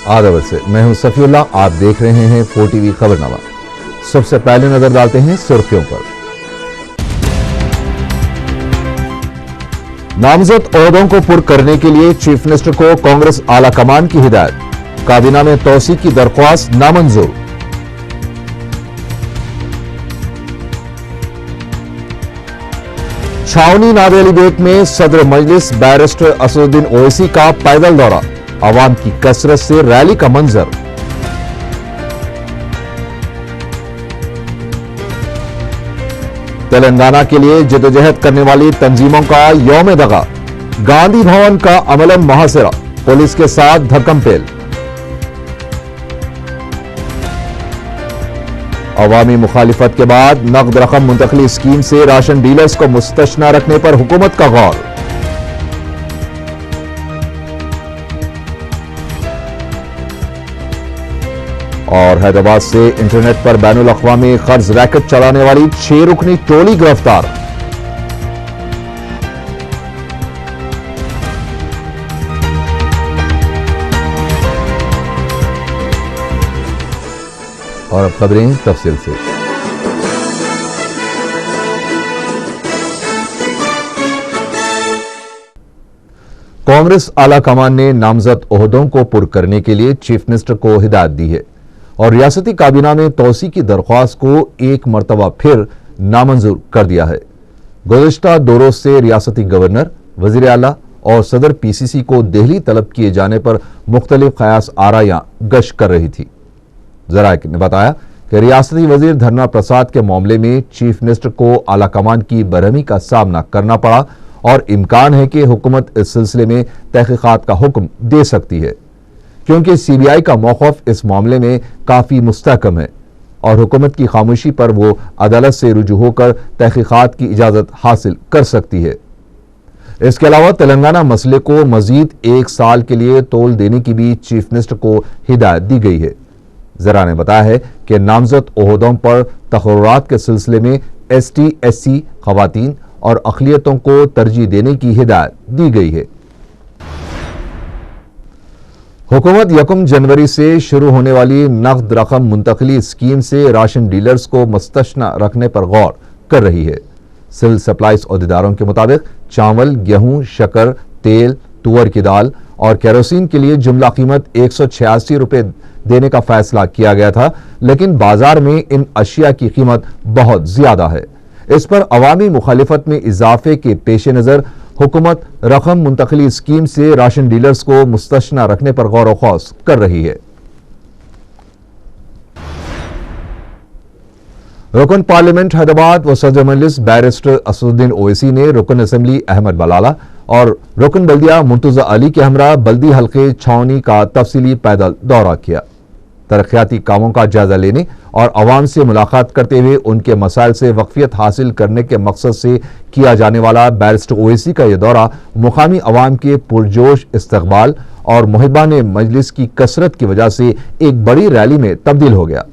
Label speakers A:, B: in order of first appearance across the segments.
A: आदाब से मैं हूं सफीउल्लाह, आप देख रहे हैं 4TV खबरनामा। सबसे पहले नजर डालते हैं सुर्खियों पर। नामजद ओहदों को पुर करने के लिए चीफ मिनिस्टर को कांग्रेस आला कमान की हिदायत। काबीना में तौसीक की दरख्वास्त नामंजूर। छावनी नादेली बेग में सदर मजलिस बैरिस्टर असदुद्दीन ओवैसी का पैदल दौरा। आवाम की कसरत से रैली का मंजर। तेलंगाना के लिए जदोजहद करने वाली तंजीमों का यौम दगा। गांधी भवन का अमलन मुहासिरा, पुलिस के साथ धक्कम-पेल। अवामी मुखालिफत के बाद नकद रकम मुंतकली स्कीम से राशन डीलर्स को मुस्तस्ना रखने पर हुकूमत का गौर। और हैदराबाद से इंटरनेट पर बैनुल अक़वामी कर्ज रैकेट चलाने वाली 6 रुकनी टोली गिरफ्तार। और अब खबरें तफसील से। कांग्रेस आला कमान ने नामजद ओहदों को पुर करने के लिए चीफ मिनिस्टर को हिदायत दी है और रियासती काबीना में तौसीक की दरख्वास्त को एक मरतबा फिर नामंजूर कर दिया है। गुज़िश्ता 2 रोज से रियासती गवर्नर, वज़ीर आला और सदर पीसीसी को दिल्ली तलब किए जाने पर मुख्तलिफ क़यास आरायां गश्त कर रही थी। ज़राए ने बताया कि रियासती वजीर धर्ना प्रसाद के मामले में चीफ मिनिस्टर को आला कमान की बरहमी का सामना करना पड़ा और इम्कान है कि हुकूमत इस सिलसिले में तहकीकात का हुक्म दे सकती है, क्योंकि सीबीआई का मौक़िफ़ इस मामले में काफ़ी मुस्तहकम है और हुकूमत की खामोशी पर वो अदालत से रुजू होकर तहकीकात की इजाज़त हासिल कर सकती है। इसके अलावा तेलंगाना मसले को मजीद 1 साल के लिए तोल देने की भी चीफ मिनिस्टर को हिदायत दी गई है। जरा ने बताया है कि नामजद ओहदों पर तक़र्रुरात के सिलसिले में ST SC ख़वातीन और अक़लियतों को तरजीह देने की हिदायत दी गई है। हुकूमत 1 जनवरी से शुरू होने वाली नकद रकम मुंतकली स्कीम से राशन डीलर्स को मुस्तस्ना रखने पर गौर कर रही है। सिविल सप्लाईज अहदेदारों के मुताबिक चावल, गेहूं, शक्कर, तेल, तुअर की दाल और केरोसिन के लिए जुमला कीमत 186 रुपए देने का फैसला किया गया था, लेकिन बाजार में इन अशिया की कीमत बहुत ज्यादा है। इस पर अवामी मुखालिफत में इजाफे के पेश नजर हुकूमत रकम मुंतकली स्कीम से राशन डीलर्स को मुस्तस्ना रखने पर गौर व खौस कर रही है। रुकन पार्लियामेंट हैदराबाद व सदर मजलिस बैरिस्टर असदुद्दीन ओवैसी ने रुकन असेंबली अहमद बलाला और रुकन बल्दिया मुर्तजा अली के हमरा बल्दी हल्के छावनी का तफसीली पैदल दौरा किया। तरक्याती कामों का जायजा लेने और अवाम से मुलाकात करते हुए उनके मसाइल से वक्फियत हासिल करने के मकसद से किया जाने वाला बैरिस्टर ओवैसी का यह दौरा मुकामी अवाम के पुरजोश इस्तकबाल और मुहिबान मजलिस की कसरत की वजह से एक बड़ी रैली में तब्दील हो गया,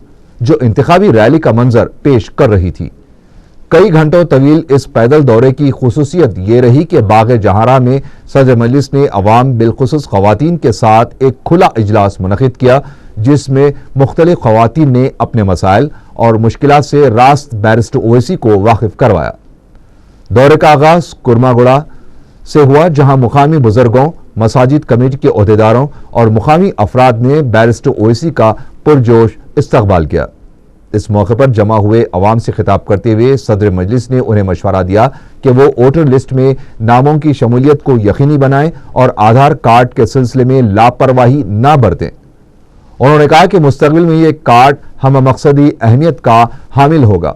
A: जो इंतखाबी रैली का मंजर पेश कर रही थी। कई घंटों तवील इस पैदल दौरे की खुसूसियत ये रही कि बाग जहारा में सदर मजलिस ने अवाम बिलखुसूस खवातीन के साथ एक खुला इजलास मुनक़िद किया, जिसमें मुख्तलिफ खवातीन ने अपने मसाइल और मुश्किलात से रास्त बैरिस्टर ओवैसी को वाकिफ करवाया। दौरे का आगाज कुरमागुड़ा से हुआ, जहां मुकामी बुजुर्गों, मसाजिद कमेटी के अहदेदारों और मुकामी अफराद ने बैरिस्टर ओवैसी का पुरजोश इस्तकबाल किया। इस मौके पर जमा हुए अवाम से खिताब करते हुए सदर मजलिस ने उन्हें मशवरा दिया कि वो वोटर लिस्ट में नामों की शमूलियत को यकीनी बनाएं और आधार कार्ड के सिलसिले में लापरवाही न बरतें। उन्होंने कहा कि मुस्तकबिल में ये कार्ड हम मकसदी अहमियत का हामिल होगा।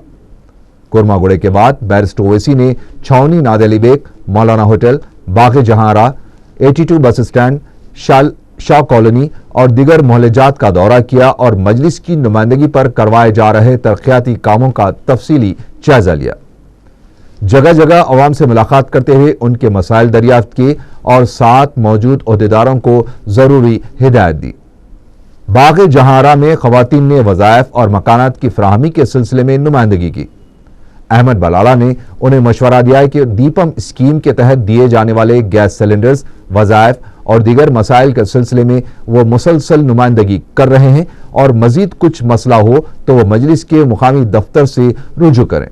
A: कुरमागुड़े के बाद बैरिस्टर ओवैसी ने छावनी नादेली बेग, मौलाना होटल, बाग जहारा, 82 बस स्टैंड, शाह कॉलोनी और दीगर मोहल्लेजात का दौरा किया और मजलिस की नुमाइंदगी पर करवाए जा रहे तरक्याती कामों का तफसीली जायजा लिया। जगह जगह अवाम से मुलाकात करते हुए उनके मसाइल दरियाफ्त किए और साथ मौजूद अहदेदारों को जरूरी हिदायत दी। बाग जहारा में खवातीन ने वज़ाइफ और मकानात की फराहमी के सिलसिले में नुमाइंदगी की। अहमद बलाला ने उन्हें मशवरा दिया है कि दीपम स्कीम के तहत दिए जाने वाले गैस सिलेंडर्स, वज़ाइफ और दीगर मसाइल के सिलसिले में वो मुसलसल नुमाइंदगी कर रहे हैं और मजीद कुछ मसला हो तो वो मजलिस के मुकामी दफ्तर से रुजू करें।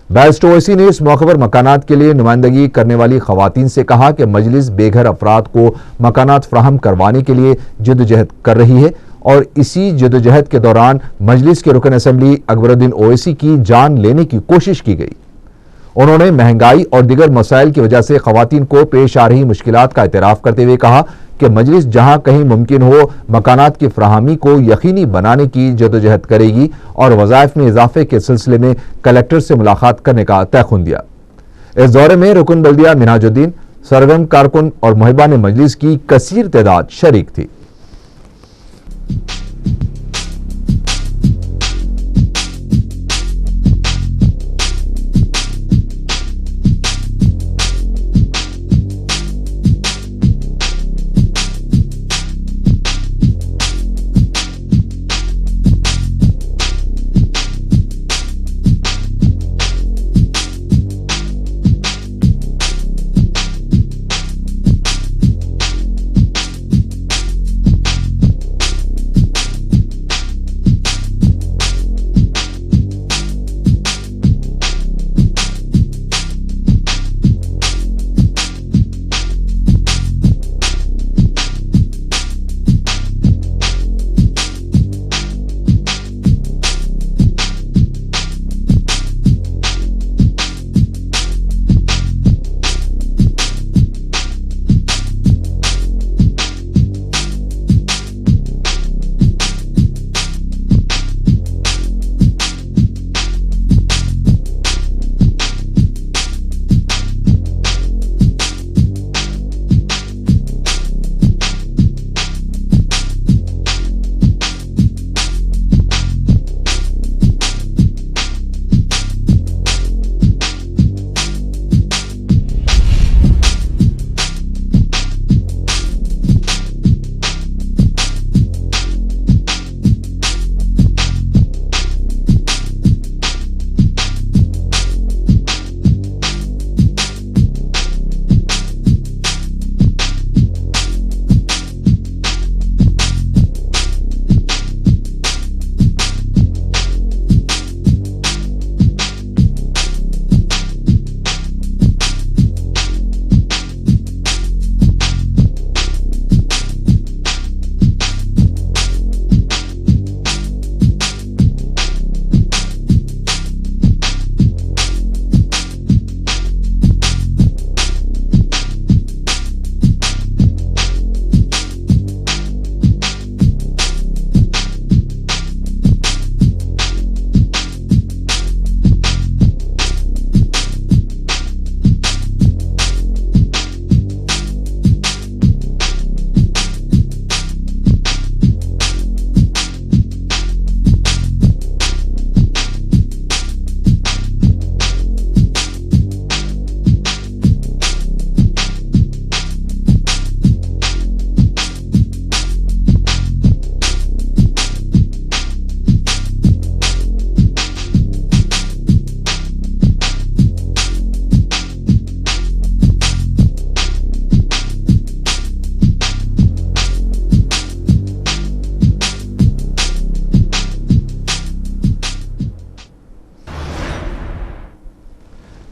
A: बैरिस्टर ओवैसी ने इस मौके पर मकानात के लिए नुमाइंदगी करने वाली खवातीन से कहा कि मजलिस बेघर अफराद को मकानात फराहम करवाने के लिए जद्दोजहद कर रही है और इसी जद्दोजहद के दौरान मजलिस के रुकन असम्बली अकबरुद्दीन ओवैसी की जान लेने की कोशिश की गई। उन्होंने महंगाई और दीगर मसाइल की वजह से खवातीन को पेश आ रही मुश्किलात का एतराफ करते हुए कहा कि मजलिस जहां कहीं मुमकिन हो मकानात की फराहमी को यकीनी बनाने की जद्दोजहद करेगी और वज़ाइफ में इजाफे के सिलसिले में कलेक्टर से मुलाकात करने का तयखुन दिया। इस दौरे में रुकन बल्दिया मिन्हाजुद्दीन, सरगर्म कारकुन और मुहिबान मजलिस की कसीर तादाद शरीक थी।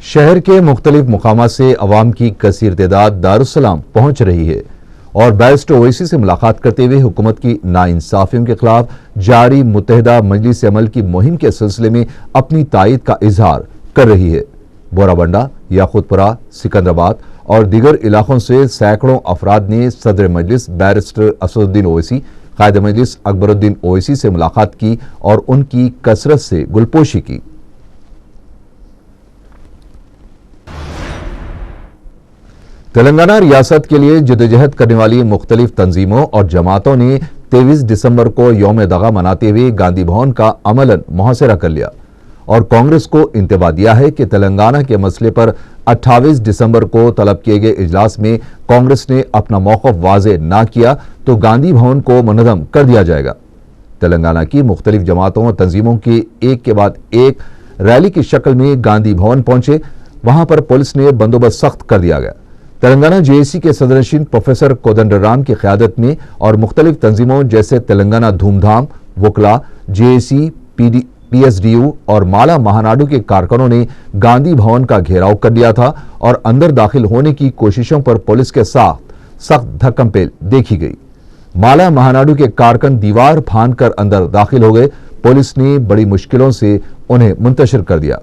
A: शहर के मुख्तलिफ मुकामात से अवाम की कसीर तादाद दारुस्सलाम पहुंच रही है और बैरिस्टर ओवैसी से मुलाकात करते हुए हुकूमत की नाइंसाफियों के खिलाफ जारी मुत्तहिदा मजलिस अमल की मुहिम के सिलसिले में अपनी तायद का इजहार कर रही है। बोराबंडा, याकूतपुरा, सिकंदराबाद और दीगर इलाकों से सैकड़ों अफराद ने सदर मजलिस बैरिस्टर असदुद्दीन ओवैसी, कायद मजलिस अकबरुद्दीन ओवैसी से मुलाकात की और उनकी कसरत से गुलपोशी की। तेलंगाना रियासत के लिए जद्दोजहद करने वाली मुख्तलिफ तंजीमों और जमातों ने 23 दिसंबर को यौम दगा मनाते हुए गांधी भवन का अमलन मुहासरा कर लिया और कांग्रेस को इंतबा दिया है कि तेलंगाना के मसले पर 28 दिसंबर को तलब किए गए इजलास में कांग्रेस ने अपना मौक़िफ़ वाज़ेह ना किया तो गांधी भवन को मुनज़्ज़म कर दिया जाएगा। तेलंगाना की मुख्तलिफ जमातों और तंजीमों की एक के बाद एक रैली की शक्ल में गांधी भवन पहुंचे। वहां पर पुलिस ने बंदोबस्त सख्त कर दिया गया। तेलंगाना जेएसी के सदरनशीन प्रोफेसर कोदंडराम की क़यादत में और मुख्तलिफ तंजीमों जैसे तेलंगाना धूमधाम, वुकला, जेएसी, पीएसडीयू और माला महानाडु के कारकुनों ने गांधी भवन का घेराव कर लिया था और अंदर दाखिल होने की कोशिशों पर पुलिस के साथ सख्त धक्कमपेल देखी गई। माला महानाडु के कारकुन दीवार फांदकर अंदर दाखिल हो गए। पुलिस ने बड़ी मुश्किलों से उन्हें मुंतशिर कर दिया।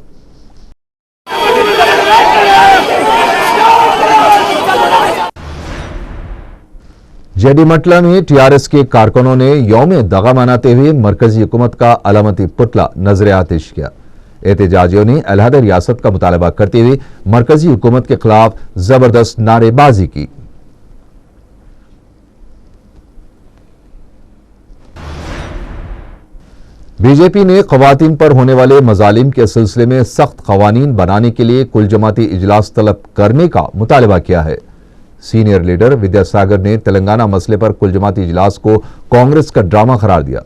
A: जेडीमटला में टीआरएस के कारकुनों ने यौम दगा मनाते हुए मरकजी हुकूमत का अलामती पुतला नजर आतिश किया। एहतजाजियों ने अलहदा रियासत का मुतालबा करते हुए मरकजी हुकूमत के खिलाफ जबरदस्त नारेबाजी की। बीजेपी ने खवातीन पर होने वाले मजालिम के सिलसिले में सख्त कवानीन बनाने के लिए कुल जमाती इजलास तलब करने का मुतालबा किया है। सीनियर लीडर विद्यासागर ने तेलंगाना मसले पर कुल जमाती इजलास को कांग्रेस का ड्रामा करार दिया।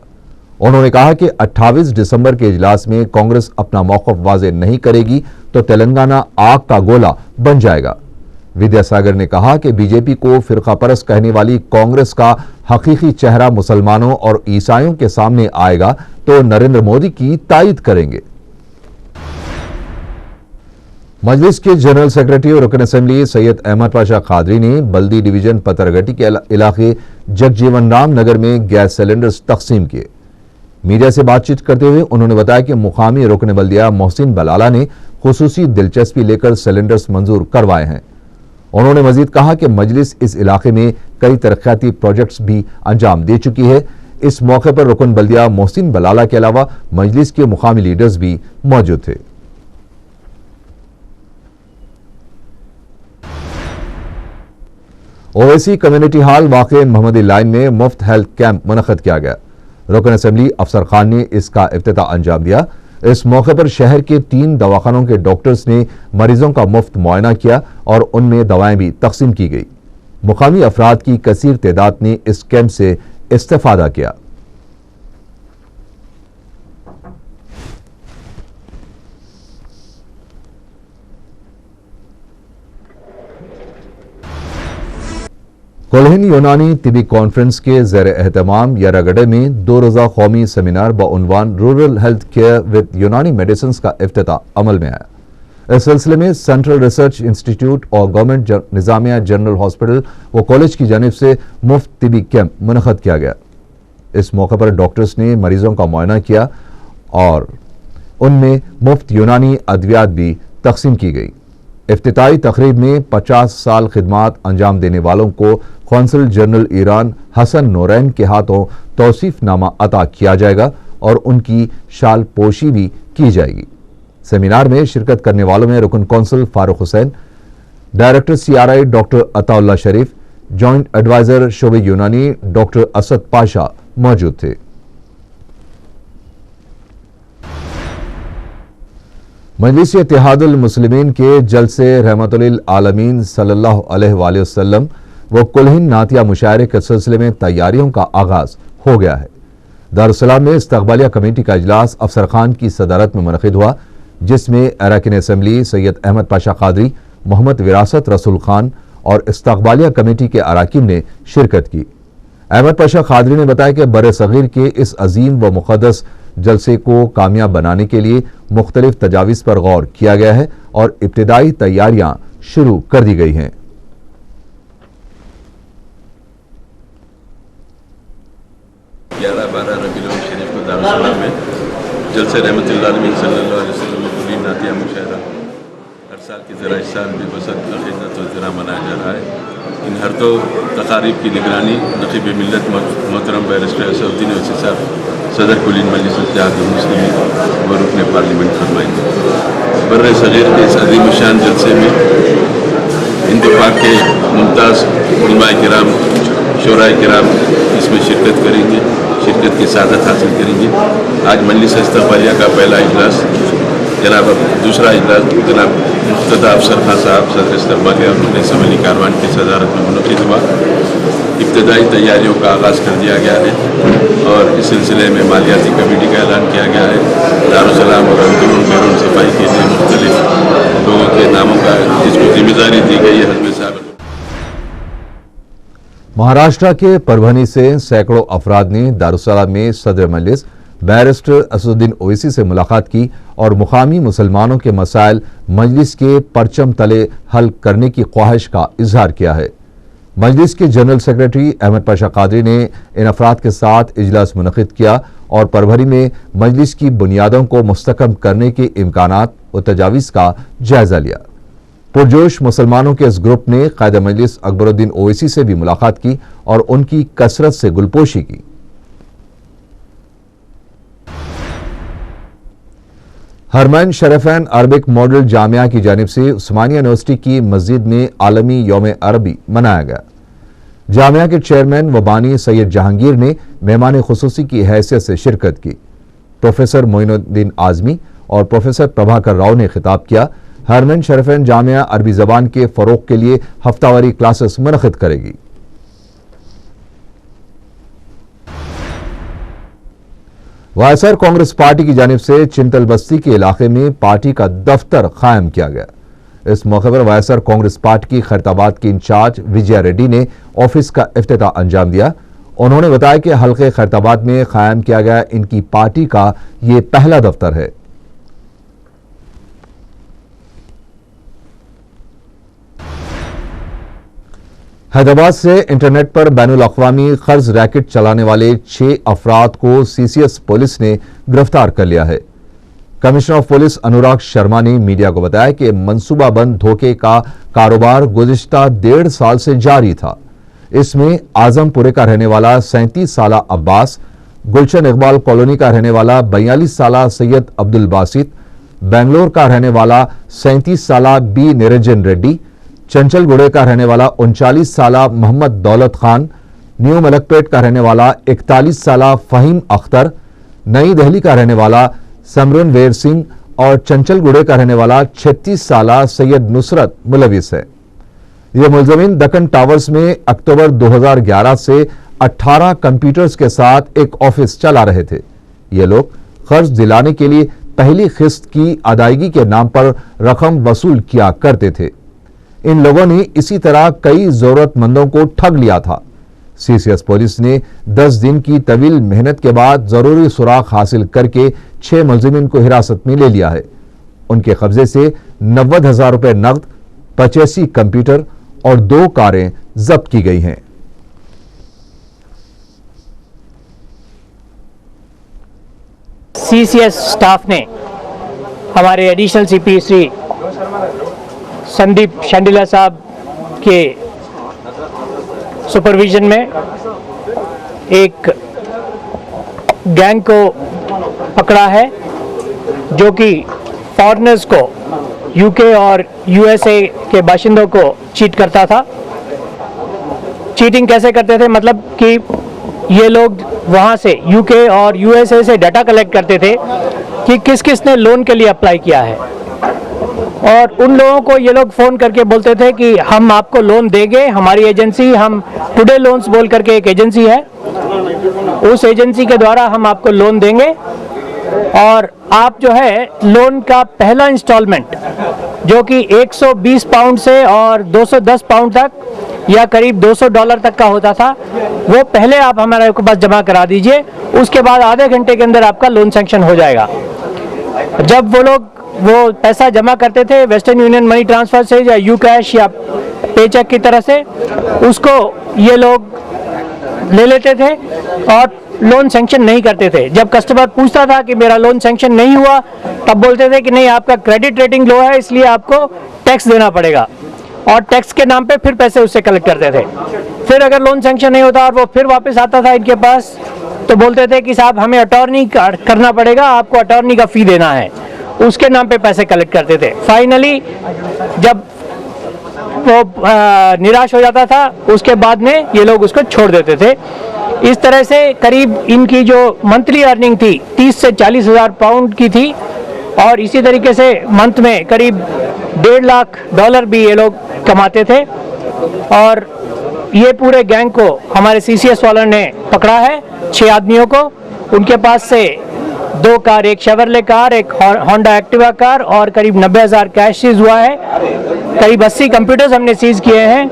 A: उन्होंने कहा कि 28 दिसंबर के इजलास में कांग्रेस अपना मौक़िफ़ वाज़ेह नहीं करेगी तो तेलंगाना आग का गोला बन जाएगा। विद्यासागर ने कहा कि बीजेपी को फिरका परस्त कहने वाली कांग्रेस का हकीकी चेहरा मुसलमानों और ईसाइयों के सामने आएगा तो नरेंद्र मोदी की तायद करेंगे। मजलिस के जनरल सेक्रेटरी और रुकन असेंबली सैयद अहमद पाशा कादरी ने बल्दी डिवीजन पतरगटी के इलाके जगजीवन राम नगर में गैस सिलेंडर्स तकसीम किए। मीडिया से बातचीत करते हुए उन्होंने बताया कि मुकामी रुकन बल्दिया मोहसिन बलाला ने खुसूसी दिलचस्पी लेकर सिलेंडर्स मंजूर करवाए हैं। उन्होंने मजीद कहा कि मजलिस इस इलाके में कई तरक्याती प्रोजेक्ट्स भी अंजाम दे चुकी है। इस मौके पर रुकन बल्दिया मोहसिन बलाला के अलावा मजलिस के मुकामी लीडर्स भी मौजूद थे। ओवैसी कम्युनिटी हॉल वाक़े मोहम्मदी लाइन में मुफ्त हेल्थ कैंप मुनक़द किया गया। रुकन असेंबली अफसर खान ने इसका इफ्तिताह अंजाम दिया। इस मौके पर शहर के 3 दवाखानों के डॉक्टर्स ने मरीजों का मुफ्त मुआयना किया और उनमें दवाएं भी तकसीम की गई। मुकामी अफराद की कसीर तादाद ने इस कैंप से इस्तेफादा किया। कोल्हिन यूनानी तिबी कॉन्फ्रेंस के ज़ेर एहतमाम यारागढ़ में 2 रोज़ा कौमी सेमिनार बउनवान rural health care with Unani medicine का इफ्तिताह अमल में आया। इस सिलसिले में सेंट्रल रिसर्च इंस्टीट्यूट और गवर्नमेंट निज़ामिया जनरल हॉस्पिटल व कॉलेज की जानिब से मुफ्त तिबी कैंप मुनक़द किया गया। इस मौके पर डॉक्टर्स ने मरीजों का मुआयना किया और उनमें मुफ्त यूनानी अद्वियात भी तकसीम की गई। इफ्तिताही तकरीब में 50 साल खिदमात अंजाम देने वालों को consul general Iran Hasan Noorain के हाथों तौसीफनामा अता किया जाएगा और उनकी शाल पोशी भी की जाएगी। सेमिनार में शिरकत करने वालों में रुकन council Farooq Hussain, director CRI doctor Ataullah Sharif, joint adviser शोबे यूनानी डॉक्टर असद पाशा मौजूद थे। मजलिस इत्तेहादुल मुस्लिमीन के जलसे रहमतुल आलमीन सल्लल्लाहु अलैहि वसल्लम व कुलहिन नातिया मुशायरे के सिलसिले में तैयारियों का आगाज हो गया है। दारुस्सलाम में इस्तकबालिया कमेटी का इजलास अफसर खान की सदारत में मुनक़िद हुआ, जिसमें अरकान असेंबली सैयद अहमद पाशा कादरी, मोहम्मद विरासत रसूल खान और इस्तकबालिया कमेटी के अराकीन ने शिरकत की। अहमद पाशा कादरी ने बताया कि बरे-सग़ीर के इस अजीम व मुक़द्दस जलसे को कामयाब बनाने के लिए मुख्तलिफ तजावीज़ पर गौर किया गया है और इब्तिदाई तैयारियां शुरू कर दी गई हैं।
B: 11-12 रबीउल शरीफ को दारुस्सलाम में जलसे रहमतुल आलमीन सल्लल्लाहु अलैहि वसल्लम कुलीन नातिया मुशायरा हर साल की तरह इस साल भी बसंत अक़ीदत व इज़्तिरा मनाया जा रहा है। इन हर 2 तकारीब की निगरानी नक़ीब मिल्लत मोहतरम बैरिस्टर असदुद्दीन ओवैसी साहब सदर कुलीन मजलिस इत्तेहादुल मुस्लिमीन व रुकन पार्लियामेंट फरमाएंगे। बर्रे सग़ीर के इस अज़ीम शान जलसे में इंतफ़ाक़ के मुमताज़ उलमाए किराम, शोराए किराम इसमें शिरकत करेंगे, शिरकत की सादत हासिल करेंगे। आज मजलिस इस्तक़बालिया का पहला इजलास जनाब दूसरा इजलास जनाब मुफ्तदा अफसर खान साहब सदर इस्तक़बालिया और रुकन असम्बली कारवान की सदारत में मुनक़िद हुआ। इब्तदाई तैयारियों का आगाज़ कर दिया गया है और इस सिलसिले में मालियाती कमेटी का ऐलान किया गया है। दारुस्सलाम और अंदरून बैरून सफाई के लिए मुख्तलिफ लोगों के नामों का जिसको जिम्मेदारी दी गई है हज़रत साहब
A: महाराष्ट्र के परभनी से सैकड़ों अफराद ने दारुसलाम में सदर मजलिस बैरिस्टर असदुद्दीन ओवैसी से मुलाकात की और मुकामी मुसलमानों के मसाइल मजलिस के परचम तले हल करने की ख्वाहिश का इजहार किया है। मजलिस के जनरल सेक्रेटरी अहमद पाशा कादरी ने इन अफराद के साथ इजलास मुनक़िद किया और परभरी में मजलिस की बुनियादों को मुस्तकम करने के इम्कानात और तजावीज़ का जायजा लिया। पुरजोश मुसलमानों के इस ग्रुप ने कायद मजलिस अकबरुद्दीन ओवैसी से भी मुलाकात की और उनकी कसरत से गुलपोशी की। हरमैन शरीफैन अरबिक मॉडल जामिया की जानिब से उस्मानिया यूनिवर्सिटी की मस्जिद में आलमी यौम अरबी मनाया गया। जामिया के चेयरमैन व बानी सैयद जहांगीर ने मेहमान खुसूसी की हैसियत से शिरकत की। प्रोफेसर मोइनुद्दीन आजमी और प्रोफेसर प्रभाकर राव ने खिताब किया। हरमैन शरीफैन जामिया अरबी जबान के फरोग के लिए हफ्तावारी क्लासेस मुनक़िद करेगी। वायएसआर कांग्रेस पार्टी की जानिब से चिंतल बस्ती के इलाके में पार्टी का दफ्तर कायम किया गया। इस मौके पर वायएसआर कांग्रेस पार्टी की खैरताबाद की इंचार्ज विजया रेड्डी ने ऑफिस का इफ्तिताह अंजाम दिया। उन्होंने बताया कि हल्के खैरताबाद में कायम किया गया इनकी पार्टी का ये पहला दफ्तर है। हैदराबाद से इंटरनेट पर बैनुल अक़वामी कर्ज रैकेट चलाने वाले 6 अफराद को सीसीएस पुलिस ने गिरफ्तार कर लिया है। Commissioner of police Anurag Sharma ने मीडिया को बताया कि मंसूबाबंद धोखे का कारोबार गुज़िश्ता 1.5 साल से जारी था। इसमें आजमपुरे का रहने वाला 37 साला अब्बास, गुलशन इकबाल कॉलोनी का रहने वाला 42 साला सैयद अब्दुल बासित, बेंगलोर का रहने वाला 37 साला बी निरंजन रेड्डी, चंचलगुड़े का रहने वाला 39 साला मोहम्मद दौलत खान, न्यू मलकपेट का रहने वाला 41 साला फहीम अख्तर, नई दिल्ली का रहने वाला समरुनवेर सिंह और चंचलगुड़े का रहने वाला 36 साला सैयद नुसरत मुलविस है। ये मुलजमीन दक्कन टावर्स में अक्टूबर 2011 से 18 कंप्यूटर्स के साथ एक ऑफिस चला रहे थे। ये लोग कर्ज दिलाने के लिए पहली किस्त की अदायगी के नाम पर रकम वसूल किया करते थे। इन लोगों ने इसी तरह कई जरूरतमंदों को ठग लिया था। सीसीएस पुलिस ने 10 दिन की तवील मेहनत के बाद जरूरी सुराग हासिल करके 6 मुलजिमीन को हिरासत में ले लिया है। उनके कब्जे से 90,000 रुपए नकद, 85 कंप्यूटर और 2 कारें जब्त की गई हैं।
C: सीसीएस स्टाफ ने हमारे एडिशनल सीपी श्री संदीप शांडिला साहब के सुपरविजन में एक गैंग को पकड़ा है जो कि फॉरेनर्स को, यूके और यूएसए के बाशिंदों को चीट करता था। चीटिंग कैसे करते थे? मतलब कि ये लोग वहाँ से यूके और यूएसए से डाटा कलेक्ट करते थे कि किस किस ने लोन के लिए अप्लाई किया है, और उन लोगों को ये लोग फ़ोन करके बोलते थे कि हम आपको लोन देंगे, हमारी एजेंसी, हम टुडे लोन्स बोल करके एक एजेंसी है, उस एजेंसी के द्वारा हम आपको लोन देंगे और आप जो है लोन का पहला इंस्टॉलमेंट जो कि 120 पाउंड से और 210 पाउंड तक या करीब $200 तक का होता था, वो पहले आप हमारे पास जमा करा दीजिए। उसके बाद आधे घंटे के अंदर आपका लोन सैंक्शन हो जाएगा। जब वो लोग वो पैसा जमा करते थे वेस्टर्न यूनियन मनी ट्रांसफर से या यू कैश या पेचेक की तरह से, उसको ये लोग ले लेते थे और लोन सैंक्शन नहीं करते थे। जब कस्टमर पूछता था कि मेरा लोन सैंक्शन नहीं हुआ, तब बोलते थे कि नहीं, आपका क्रेडिट रेटिंग लो है, इसलिए आपको टैक्स देना पड़ेगा, और टैक्स के नाम पे फिर पैसे उससे कलेक्ट करते थे। फिर अगर लोन सैंक्शन नहीं होता और वो फिर वापस आता था इनके पास, तो बोलते थे कि साहब हमें अटॉर्नी करना पड़ेगा, आपको अटॉर्नी का फ़ी देना है, उसके नाम पे पैसे कलेक्ट करते थे। फाइनली जब वो निराश हो जाता था, उसके बाद में ये लोग उसको छोड़ देते थे। इस तरह से करीब इनकी जो मंथली अर्निंग थी 30 से 40 हज़ार पाउंड की थी, और इसी तरीके से मंथ में करीब $1.5 लाख भी ये लोग कमाते थे। और ये पूरे गैंग को हमारे सीसीएस वालों ने पकड़ा है, 6 आदमियों को। उनके पास से 2 कार, एक शेवरले कार, एक होंडा एक्टिवा कार और करीब 90,000 कैश सीज हुआ है। करीब 80 कंप्यूटर्स हमने सीज किए हैं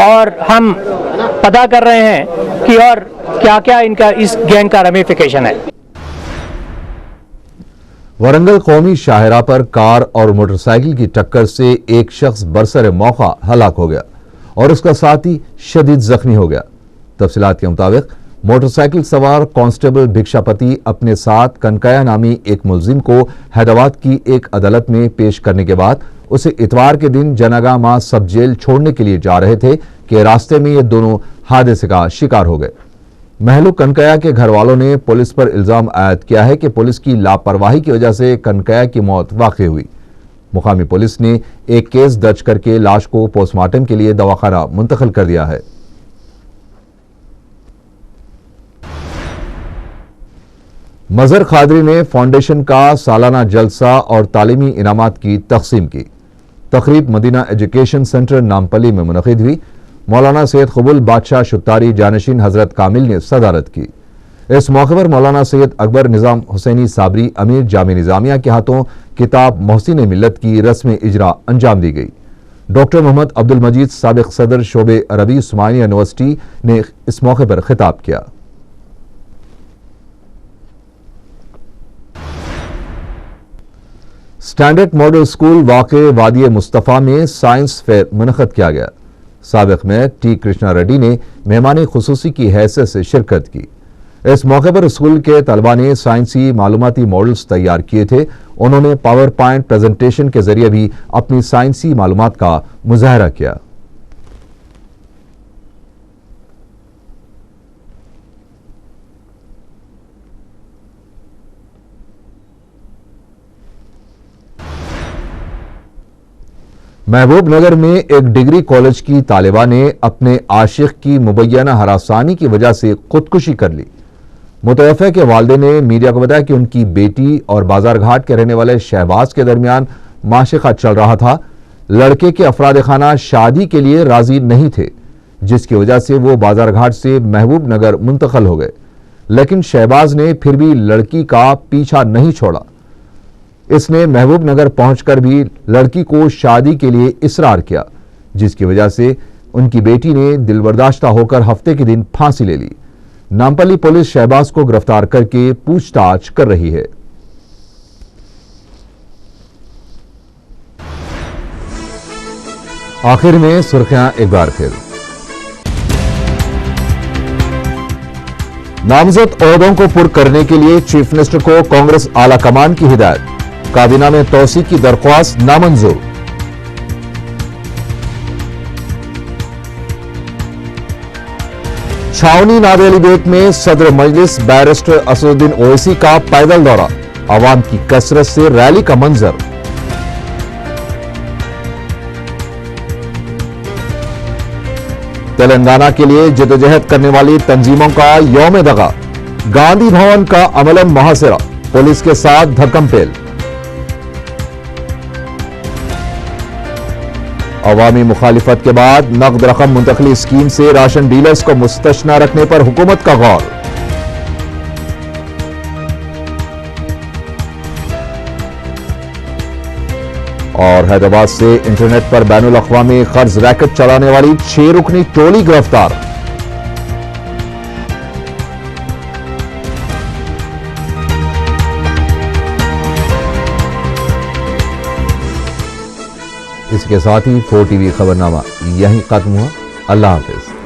C: और हम पता कर रहे हैं कि और क्या क्या इनका इस गैंग का रमिफिकेशन है।
A: वरंगल कौमी शाहरा पर कार और मोटरसाइकिल की टक्कर से एक शख्स बरसर मौका हलाक हो गया और उसका साथी शदीद जख्मी हो गया। तफसीलात के मुताबिक मोटरसाइकिल सवार कांस्टेबल भिक्षापति अपने साथ कनकया नामी एक मुलजिम को हैदराबाद की एक अदालत में पेश करने के बाद उसे इतवार के दिन जनागा मां सब जेल छोड़ने के लिए जा रहे थे कि रास्ते में ये दोनों हादसे का शिकार हो गए। महलू कनकया के घर वालों ने पुलिस पर इल्जाम आयद किया है कि पुलिस की लापरवाही की वजह से कनकया की मौत वाक़ई हुई। मुकामी पुलिस ने एक केस दर्ज करके लाश को पोस्टमार्टम के लिए दवाखाना मुंतकिल कर दिया है। मजहर खादरी ने फाउंडेशन का सालाना जलसा और तालीमी इनामात की तकसीम की। तकरीब मदीना एजुकेशन सेंटर नामपली में मुनक़िद हुई। मौलाना सैयद कबूल बादशाह शुक्तारी जानशीन हजरत कामिल ने सदारत की। इस मौके पर मौलाना सैयद अकबर निज़ाम हुसैनी साबरी अमीर जामी निज़ामिया के हाथों किताब मोहसिन मिल्लत की रस्म इजरा अंजाम दी गई। डॉक्टर मोहम्मद अब्दुल मजीद साबिक सदर शोबे अरबी उस्मानिया यूनिवर्सिटी ने इस मौके पर खिताब किया। स्टैंडर्ड मॉडल स्कूल वाक़े वादी मुस्तफ़ा में साइंस फेयर मुनक़द किया गया। साबिक़ मेयर टी कृष्णा रेड्डी ने मेहमान खुसूसी की हैसियत से शिरकत की। इस मौके पर स्कूल के तलबा ने साइंसी मालूमाती मॉडल्स तैयार किए थे। उन्होंने पावर पॉइंट प्रेजेंटेशन के जरिए भी अपनी साइंसी मालूमात का मुजाहरा किया। महबूब नगर में एक डिग्री कॉलेज की तालिबा ने अपने आशिक की मुबैना हरासानी की वजह से खुदकुशी कर ली। मुतवफ़्फ़ा के वालिद ने मीडिया को बताया कि उनकी बेटी और बाजार घाट के रहने वाले शहबाज के दरमियान माशिका चल रहा था। लड़के के अफराद खाना शादी के लिए राजी नहीं थे, जिसकी वजह से वो बाजार घाट से महबूब नगर मुंतकिल हो गए, लेकिन शहबाज ने फिर भी लड़की का पीछा नहीं छोड़ा। इसने महबूब नगर पहुंचकर भी लड़की को शादी के लिए इसरार किया, जिसकी वजह से उनकी बेटी ने दिलबर्दाश्ता होकर हफ्ते के दिन फांसी ले ली। नामपल्ली पुलिस शहबाज को गिरफ्तार करके पूछताछ कर रही है। आखिर में सुर्खियां एक बार फिर। नामजद ओहदों को पुर करने के लिए चीफ मिनिस्टर को कांग्रेस आला कमान की हिदायत। काबीना में तौसीक की दरख्वास्त नामंजूर। छावनी नादेली बेट में सदर मजलिस बैरिस्टर असदुद्दीन ओवैसी का पैदल दौरा। आवाम की कसरत से रैली का मंजर। तेलंगाना के लिए जदोजहद करने वाली तंजीमों का यौम दगा। गांधी भवन का अमलन मुहासिरा, पुलिस के साथ धक्कम-पेल। अवामी मुखालिफत के बाद नकद रकम मुंतकली स्कीम से राशन डीलर्स को मुस्तस्ना रखने पर हुकूमत का गौर। और हैदराबाद से इंटरनेट पर बैनुल अक़वामी कर्ज रैकेट चलाने वाली 6 रुकनी टोली गिरफ्तार। इसके साथ ही 4 टीवी खबरनामा यहीं खत्म हुआ। अल्लाह हाफिज।